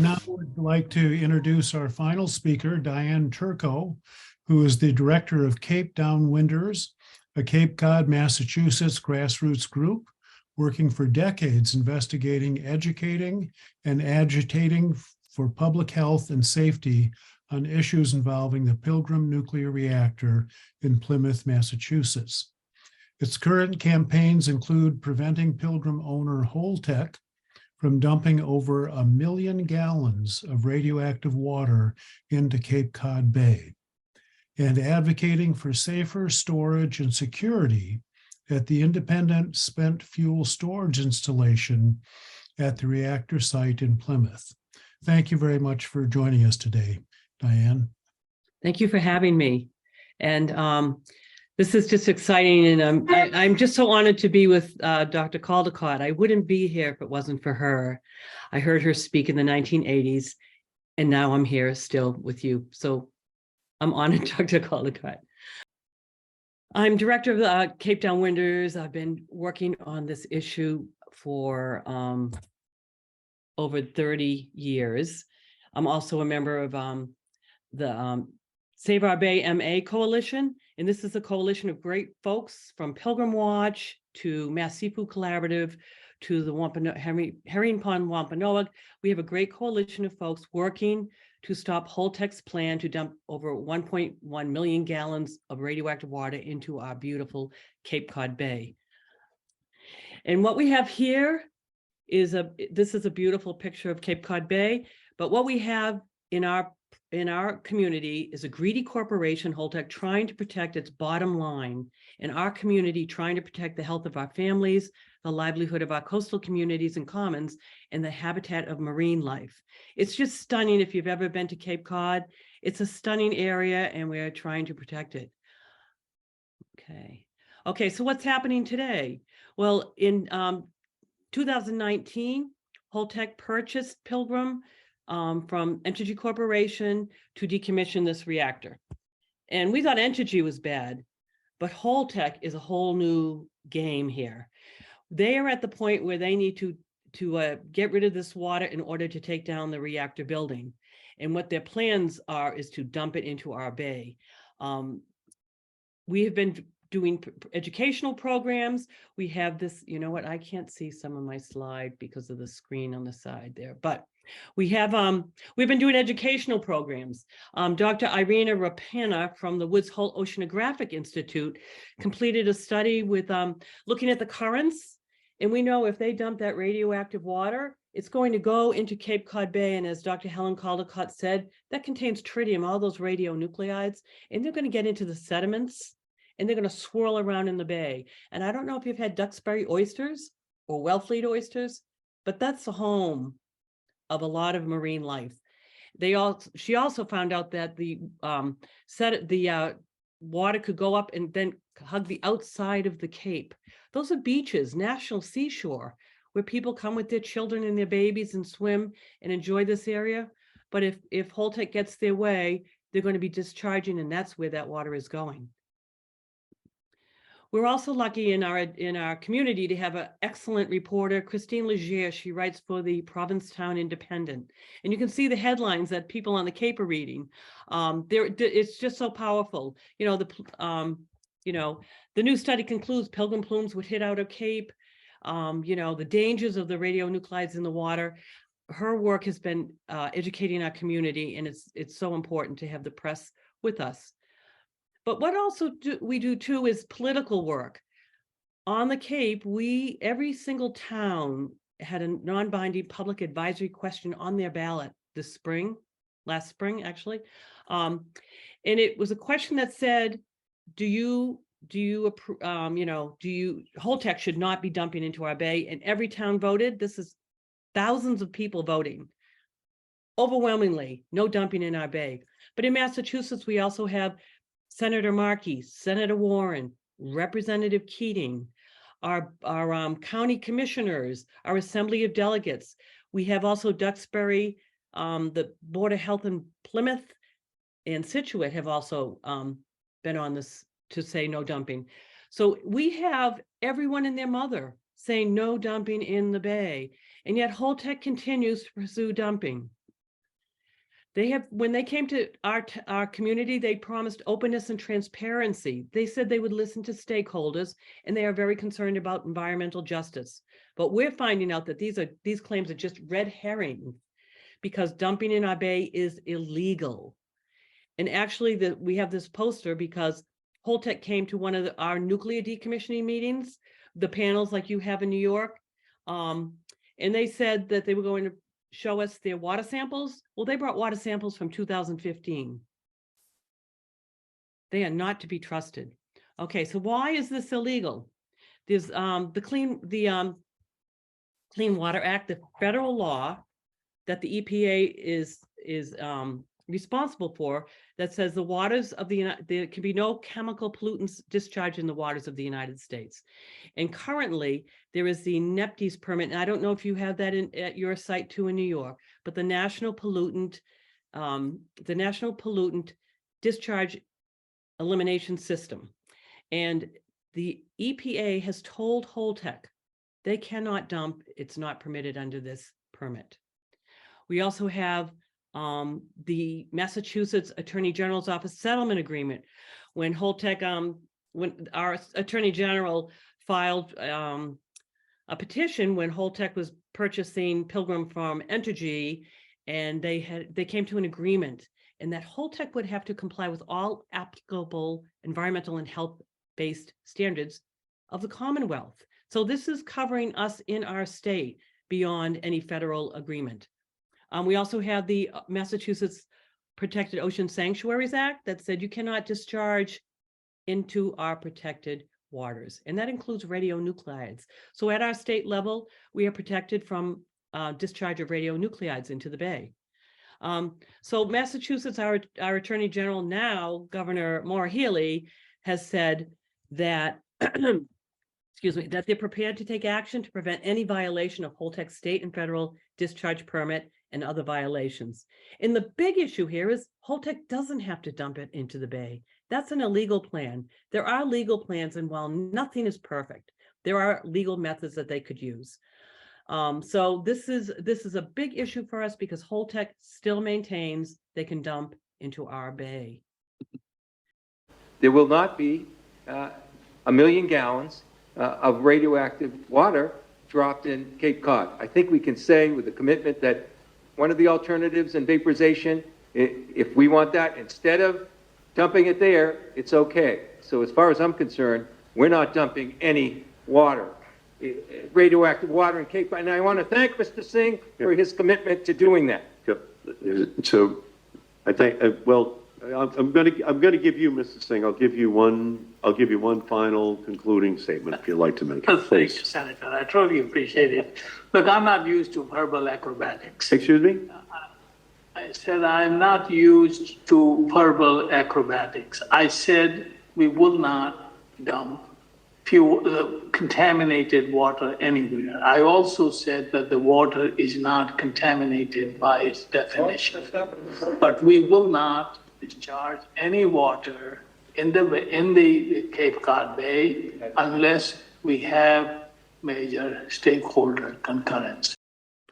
Now would like to introduce our final speaker, Diane Turco, who is the director of Cape Downwinders, a Cape Cod, Massachusetts grassroots group working for decades investigating, educating, and agitating for public health and safety on issues involving the Pilgrim nuclear reactor in Plymouth, Massachusetts. Its current campaigns include preventing Pilgrim owner Holtec from dumping over 1 million gallons of radioactive water into Cape Cod Bay, and advocating for safer storage and security at the independent spent fuel storage installation at the reactor site in Plymouth. Thank you very much for joining us today, Diane. Thank you for having me. And this is just exciting. And I'm just so honored to be with Dr. Caldecott. I wouldn't be here if it wasn't for her. I heard her speak in the 1980s, and now I'm here still with you. So I'm honored, Dr. Caldecott. I'm director of the Cape Downwinders. I've been working on this issue for over 30 years. I'm also a member of the Save Our Bay MA Coalition, and this is a coalition of great folks from Pilgrim Watch to Mass Seafood Collaborative to the Herring Pond Wampanoag. We have a great coalition of folks working to stop Holtec's plan to dump over 1.1 million gallons of radioactive water into our beautiful Cape Cod Bay. And what we have here is this is a beautiful picture of Cape Cod Bay, but what we have in our community is a greedy corporation, Holtec, trying to protect its bottom line, in our community trying to protect the health of our families, the livelihood of our coastal communities and commons, and the habitat of marine life. It's just stunning if you've ever been to Cape Cod. It's a stunning area, and we're trying to protect it. Okay, so what's happening today? Well, in 2019, Holtec purchased Pilgrim from Entergy Corporation to decommission this reactor. And we thought Entergy was bad, but Holtec is a whole new game here. They are at the point where they need to get rid of this water in order to take down the reactor building. And what their plans are is to dump it into our bay. We have been doing educational programs. We have this, you know what, I can't see some of my slide because of the screen on the side there, but we have, we've been doing educational programs. Dr. Irina Rapana from the Woods Hole Oceanographic Institute completed a study with looking at the currents. And we know if they dump that radioactive water, it's going to go into Cape Cod Bay. And as Dr. Helen Caldecott said, that contains tritium, all those radionuclides, and they're going to get into the sediments and they're going to swirl around in the bay. And I don't know if you've had Duxbury oysters or Wellfleet oysters, but that's the home of a lot of marine life. She also found out that the water could go up and then hug the outside of the Cape. Those are beaches, national seashore, where people come with their children and their babies and swim and enjoy this area. But if Holtec gets their way, they're going to be discharging, and that's where that water is going. We're also lucky in our community to have an excellent reporter, Christine Leger. She writes for the Provincetown Independent, and you can see the headlines that people on the Cape are reading. It's just so powerful. The new study concludes Pilgrim plumes would hit outer Cape. The dangers of the radionuclides in the water. Her work has been educating our community, and it's so important to have the press with us. But what also we do too is political work. On the Cape, every single town had a non-binding public advisory question on their ballot last spring actually. And it was a question that said, Holtec should not be dumping into our bay, and every town voted. This is thousands of people voting. Overwhelmingly, no dumping in our bay. But in Massachusetts, we also have Senator Markey, Senator Warren, Representative Keating, our county commissioners, our Assembly of Delegates. We have also Duxbury, the Board of Health in Plymouth and Scituate have also been on this to say no dumping. So we have everyone and their mother saying no dumping in the bay, and yet Holtec continues to pursue dumping. When they came to our community, they promised openness and transparency. They said they would listen to stakeholders, and they are very concerned about environmental justice. But we're finding out that these claims are just red herring, because dumping in our bay is illegal. And actually, we have this poster because Holtec came to one of our nuclear decommissioning meetings, the panels like you have in New York, and they said that they were going to show us their water samples. Well, they brought water samples from 2015. They are not to be trusted. Okay, so why is this illegal? There's the Clean Water Act, the federal law that the EPA is responsible for, that says the waters of there can be no chemical pollutants discharged in the waters of the United States. And currently there is the NEPDES permit, and I don't know if you have that at your site too in New York, but the National Pollutant Discharge Elimination System. And the EPA has told Holtec they cannot dump, it's not permitted under this permit. We also have the Massachusetts Attorney General's Office settlement agreement. When Holtec, when our Attorney General filed a petition when Holtec was purchasing Pilgrim from Entergy, and they came to an agreement, and that Holtec would have to comply with all applicable environmental and health-based standards of the Commonwealth. So this is covering us in our state beyond any federal agreement. We also have the Massachusetts Protected Ocean Sanctuaries Act that said you cannot discharge into our protected waters, and that includes radionuclides. So at our state level, we are protected from discharge of radionuclides into the bay. So Massachusetts, our Attorney General now, Governor Maura Healey, has said that excuse me, that they're prepared to take action to prevent any violation of Holtec's state and federal discharge permit and other violations. And the big issue here is Holtec doesn't have to dump it into the bay. That's an illegal plan. There are legal plans, and while nothing is perfect, there are legal methods that they could use. So this is a big issue for us because Holtec still maintains they can dump into our bay. There will not be 1 million gallons of radioactive water dropped in Cape Cod. I think we can say with a commitment that one of the alternatives in vaporization, if we want that, instead of dumping it there, it's okay. So as far as I'm concerned, we're not dumping any water, radioactive water in Cape Cod. And I want to thank Mr. Singh for his commitment to doing that. So I think, well, I'm going to give you, Mr. Singh, I'll give you one final concluding statement if you'd like to make it. Thank you, Senator. I truly appreciate it. Look, I'm not used to verbal acrobatics. Excuse me? I said I'm not used to verbal acrobatics. I said we will not dump contaminated water anywhere. I also said that the water is not contaminated by its definition. But we will not discharge any water in the Cape Cod Bay unless we have major stakeholder concurrence.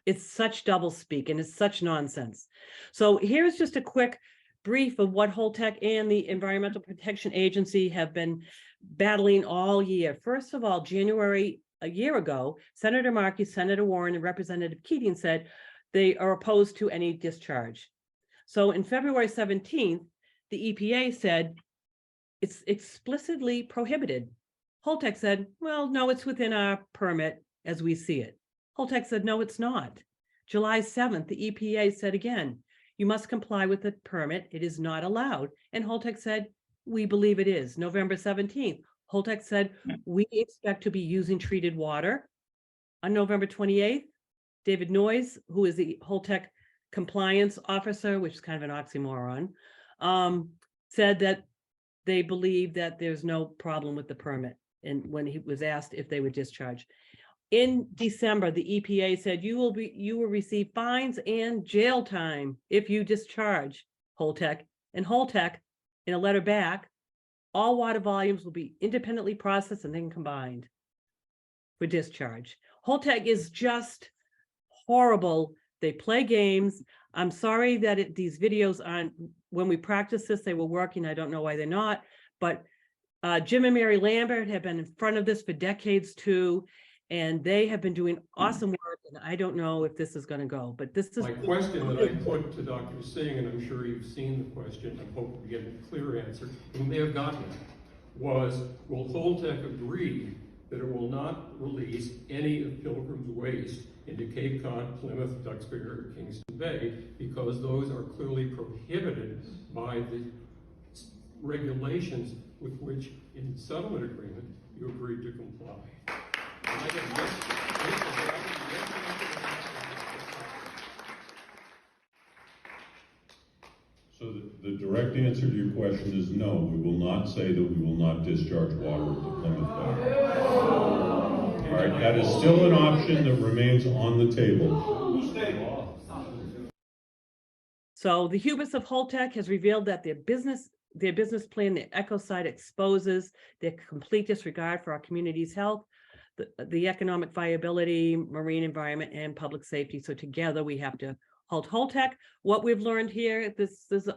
It's such doublespeak and it's such nonsense. So here's just a quick brief of what Holtec and the Environmental Protection Agency have been battling all year. First of all, January, a year ago, Senator Markey, Senator Warren, and Representative Keating said they are opposed to any discharge. So in February 17th, the EPA said it's explicitly prohibited. Holtec said, well, no, it's within our permit as we see it. Holtec said, no, it's not. July 7th, the EPA said again, you must comply with the permit. It is not allowed. And Holtec said, we believe it is. November 17th, Holtec said, we expect to be using treated water. On November 28th, David Noyes, who is the Holtec compliance officer, which is kind of an oxymoron, said that they believe that there's no problem with the permit. And when he was asked if they would discharge. In December, the EPA said you will receive fines and jail time if you discharge Holtec. And Holtec, in a letter back, all water volumes will be independently processed and then combined for discharge. Holtec is just horrible. They play games. I'm sorry that these videos aren't, when we practice this, they were working. I don't know why they're not, but Jim and Mary Lambert have been in front of this for decades too, and they have been doing awesome work, and I don't know if this is going to go, but this is. My question that I put to Dr. Singh, and I'm sure you've seen the question, I'm hoping to get a clear answer, you may have gotten it, was, will Holtec agree that it will not release any of Pilgrim's waste into Cape Cod, Plymouth, Duxbury, or Kingston Bay, because those are clearly prohibited by the regulations with which, in settlement agreement, you agreed to comply. And I get So the direct answer to your question is no, we will not say that we will not discharge water into Plymouth Bay. All right, that is still an option that remains on the table. So the hubris of Holtec has revealed that their business plan, their ecocide, exposes their complete disregard for our community's health, the economic viability, marine environment, and public safety. So together we have to halt Holtec. What we've learned here,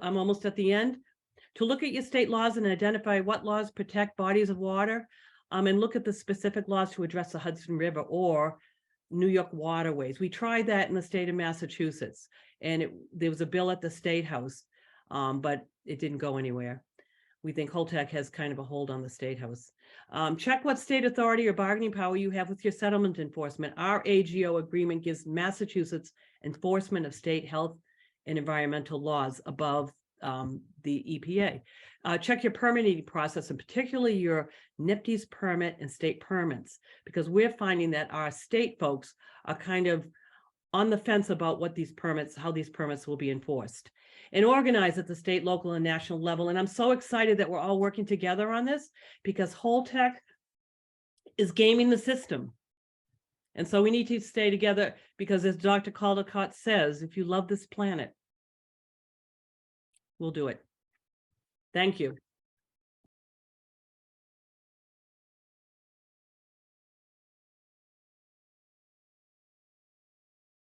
I'm almost at the end, to look at your state laws and identify what laws protect bodies of water, and look at the specific laws to address the Hudson River or New York waterways. We tried that in the state of Massachusetts, and there was a bill at the State House, but it didn't go anywhere. We think Holtec has kind of a hold on the State House. Check what state authority or bargaining power you have with your settlement enforcement. Our AGO agreement gives Massachusetts enforcement of state health and environmental laws above the EPA. Check your permitting process, and particularly your NIPD's permit and state permits, because we're finding that our state folks are kind of on the fence about what these permits, how these permits will be enforced, and organized at the state, local, and national level. And I'm so excited that we're all working together on this, because Holtec is gaming the system. And so we need to stay together, because as Dr. Caldecott says, if you love this planet, we'll do it. Thank you.